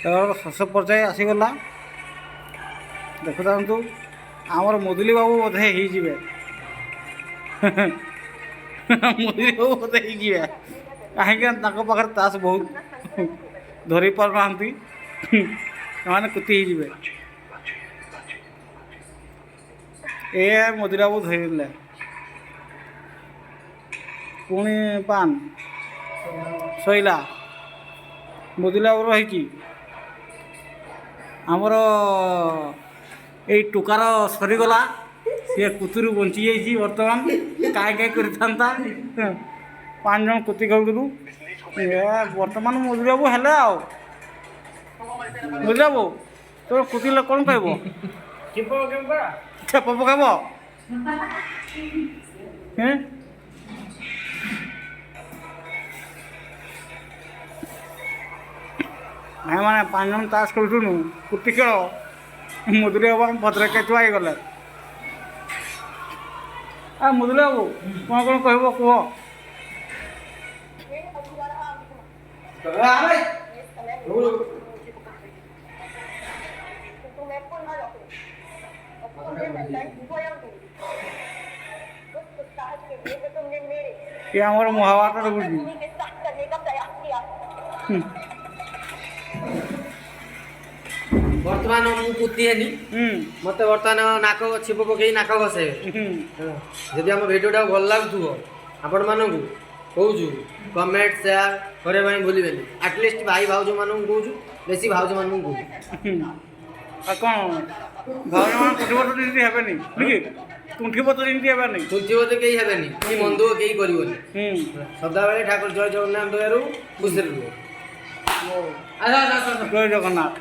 ଶେଷ ପର୍ଯ୍ୟାୟ ଆସିଗଲା। ଦେଖୁଥାନ୍ତୁ ଆମର ମୁଦୁଲି ବାବୁ ବୋଧେ ହେଇଯିବେ। ମୁଦୁଲି ବାବୁ ବୋଧେ ହେଇଯିବେ, କାହିଁକି ତାଙ୍କ ପାଖରେ ତାସ ବହୁତ ଧରି ପାରୁନାହାନ୍ତି, ସେମାନେ କୁତି ହେଇଯିବେ। ଏ ମୁଦୁଲି ବାବୁ ଧରିଲେ ପୁଣି ପାନ୍ ଶୋଇଲା। ମୁଦୁଲି ବାବୁ ରହିଛି। ଆମର ଏଇ ଟୁକାର ସରିଗଲା, ସିଏ କୁତିରୁ ବଞ୍ଚି ଯାଇଛି। ବର୍ତ୍ତମାନ କାହିଁ କାହିଁ କରିଥାନ୍ତା, 5 ଜଣ କୁତି ଖେଳୁଥିଲୁ। ବର୍ତ୍ତମାନ ମୁଦୁଲି ବାବୁ ହେଲେ ଆଉ। ମୁଦୁଲି ବାବୁ ତୋର କୁତିଲେ କ'ଣ କହିବ? ଛେପ ପକାଇବ। ଭାଇମାନେ 5 ଜଣ ତାସ ଖେଳୁଥିଲୁ, କୁତି ଖେଳ। ମୁଦୁଲି ବାବୁ ଆମ ଭଦ୍ରକ ଛୁଆ ହେଇଗଲେ। ମୁଦୁଲି ବାବୁ କ'ଣ କହିବ କୁହ? ଇଏ ଆମର ମହାଭାରତ ଦେଖୁଛି। ବର୍ତ୍ତମାନ ମୁଁ କୁତି ହେନି, ମତେ ବର୍ତ୍ତମାନ ନାକ ଛିପ ପକେଇ ନାକ ଘଷେଇବେ। ଯଦି ଆମ ଭିଡ଼ିଓଟା ଭଲ ଲାଗୁଥିବ ଆପଣମାନଙ୍କୁ କହୁଛୁ କମେଣ୍ଟ ସେୟାର କରିବା ପାଇଁ ଭୁଲିବେନି। ଆଟଲିଷ୍ଟ ଭାଇ ଭାଉଜମାନଙ୍କୁ କହୁଛୁ, ବେଶୀ ଭାଉଜମାନଙ୍କୁ କହୁଛୁ। ଆଉ କ'ଣ ଭାଉଜମାନେ କୁଣ୍ଠିବତ ଯେମିତି ହେବେନି, କୁଣ୍ଠିବତ ଯେମିତି ହେବେନି, କୁଞ୍ଚିବତ କେହି ହେବେନି, କି ମନ ଦୁଃଖ କେହି କରିବନି। ସଦାବେଳେ ଠାକୁର ଜୟ ଜଗନ୍ନାଥ ଦୟାରୁ ଖୁସିରେ ରୁହ। ଜୟ ଜଗନ୍ନାଥ।